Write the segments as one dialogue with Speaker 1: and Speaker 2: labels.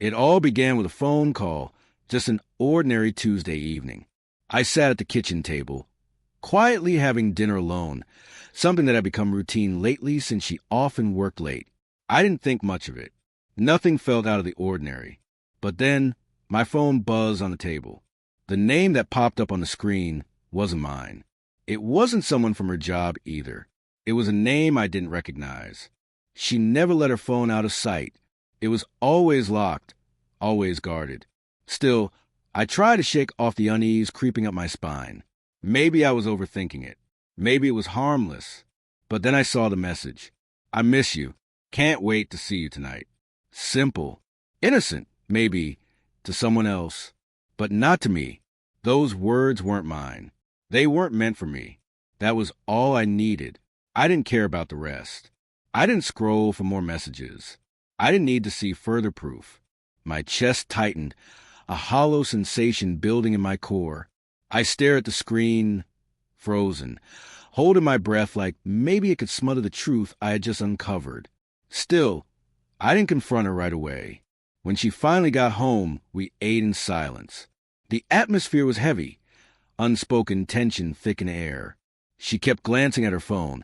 Speaker 1: It all began with a phone call, just an ordinary Tuesday evening. I sat at the kitchen table, quietly having dinner alone, something that had become routine lately since she often worked late. I didn't think much of it. Nothing felt out of the ordinary. But then, my phone buzzed on the table. The name that popped up on the screen wasn't mine. It wasn't someone from her job either. It was a name I didn't recognize. She never let her phone out of sight. It was always locked, always guarded. Still, I tried to shake off the unease creeping up my spine. Maybe I was overthinking it. Maybe it was harmless. But then I saw the message. I miss you. Can't wait to see you tonight. Simple. Innocent, maybe, to someone else. But not to me. Those words weren't mine. They weren't meant for me. That was all I needed. I didn't care about the rest. I didn't scroll for more messages. I didn't need to see further proof. My chest tightened, a hollow sensation building in my core. I stared at the screen, frozen, holding my breath like maybe it could smother the truth I had just uncovered. Still, I didn't confront her right away. When she finally got home, we ate in silence. The atmosphere was heavy, unspoken tension thick in the air. She kept glancing at her phone,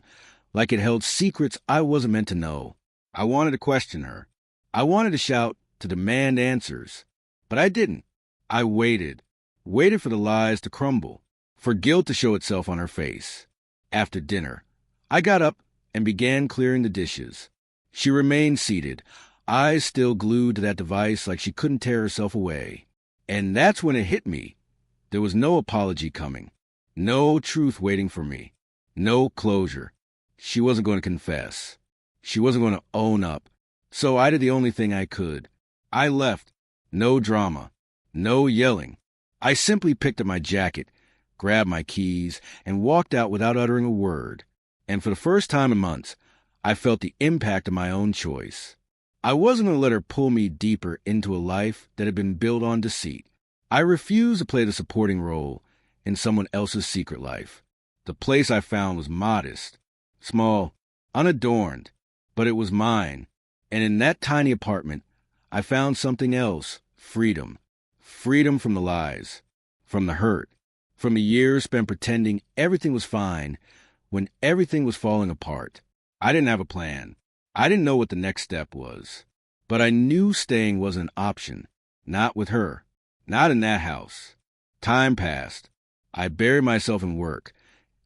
Speaker 1: like it held secrets I wasn't meant to know. I wanted to question her. I wanted to shout, to demand answers. But I didn't. I waited for the lies to crumble, for guilt to show itself on her face. After dinner, I got up and began clearing the dishes. She remained seated, eyes still glued to that device like she couldn't tear herself away. And that's when it hit me. There was no apology coming, no truth waiting for me, no closure. She wasn't going to confess. She wasn't going to own up. So I did the only thing I could. I left. No drama. No yelling. I simply picked up my jacket, grabbed my keys, and walked out without uttering a word. And for the first time in months, I felt the impact of my own choice. I wasn't going to let her pull me deeper into a life that had been built on deceit. I refused to play the supporting role in someone else's secret life. The place I found was modest, small, unadorned, but it was mine. And in that tiny apartment, I found something else, freedom. Freedom from the lies, from the hurt, from the years spent pretending everything was fine when everything was falling apart. I didn't have a plan. I didn't know what the next step was. But I knew staying wasn't an option. Not with her. Not in that house. Time passed. I buried myself in work,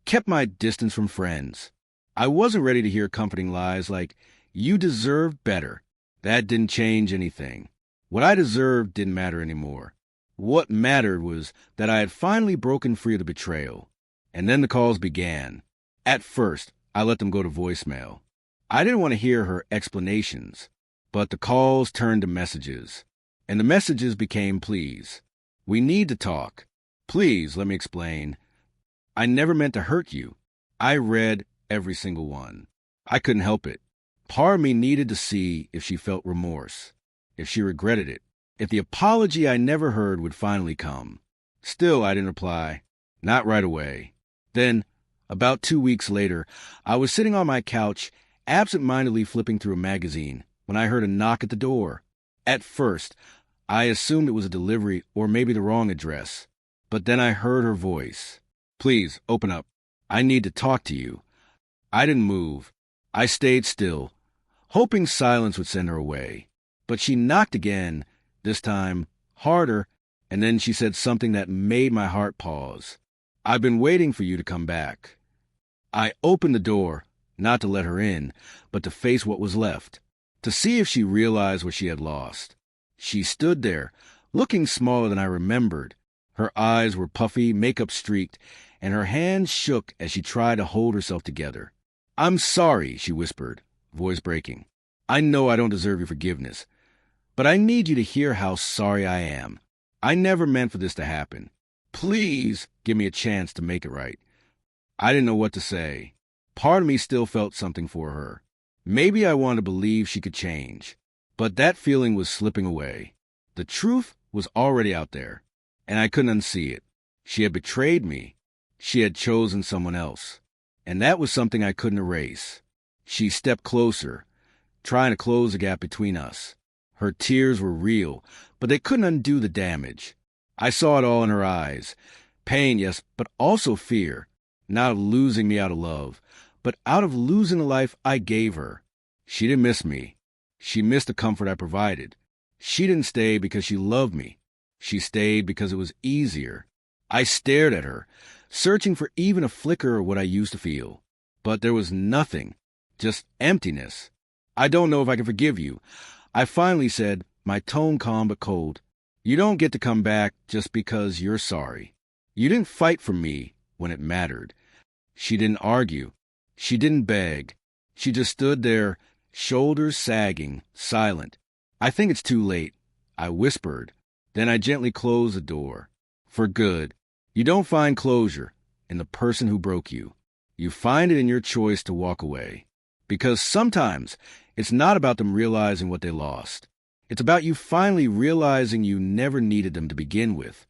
Speaker 1: kept my distance from friends. I wasn't ready to hear comforting lies like, "You deserve better." That didn't change anything. What I deserved didn't matter anymore. What mattered was that I had finally broken free of the betrayal. And then the calls began. At first, I let them go to voicemail. I didn't want to hear her explanations, but the calls turned to messages. And the messages became pleas. "We need to talk. Please, let me explain. I never meant to hurt you." I read every single one. I couldn't help it. Part of me needed to see if she felt remorse, if she regretted it, if the apology I never heard would finally come. Still, I didn't reply. Not right away. Then, about 2 weeks later, I was sitting on my couch, absent-mindedly flipping through a magazine, when I heard a knock at the door. At first, I assumed it was a delivery or maybe the wrong address. But then I heard her voice. "Please, open up. I need to talk to you." I didn't move. I stayed still, hoping silence would send her away. But she knocked again, this time harder, and then she said something that made my heart pause. "I've been waiting for you to come back." I opened the door, not to let her in, but to face what was left, to see if she realized what she had lost. She stood there, looking smaller than I remembered. Her eyes were puffy, makeup streaked, and her hands shook as she tried to hold herself together. "I'm sorry," she whispered, voice breaking. "I know I don't deserve your forgiveness, but I need you to hear how sorry I am. I never meant for this to happen. Please give me a chance to make it right." I didn't know what to say. Part of me still felt something for her. Maybe I wanted to believe she could change. But that feeling was slipping away. The truth was already out there, and I couldn't unsee it. She had betrayed me. She had chosen someone else. And that was something I couldn't erase. She stepped closer, trying to close the gap between us. Her tears were real, but they couldn't undo the damage. I saw it all in her eyes. Pain, yes, but also fear. Not of losing me out of love, but out of losing the life I gave her. She didn't miss me. She missed the comfort I provided. She didn't stay because she loved me. She stayed because it was easier. I stared at her, searching for even a flicker of what I used to feel. But there was nothing, just emptiness. I don't know if I can forgive you. I finally said, my tone calm but cold. You don't get to come back just because you're sorry. You didn't fight for me when it mattered. She didn't argue. She didn't beg. She just stood there, shoulders sagging, silent. I think it's too late, I whispered. Then I gently closed the door. For good. You don't find closure in the person who broke you. You find it in your choice to walk away. Because sometimes it's not about them realizing what they lost. It's about you finally realizing you never needed them to begin with.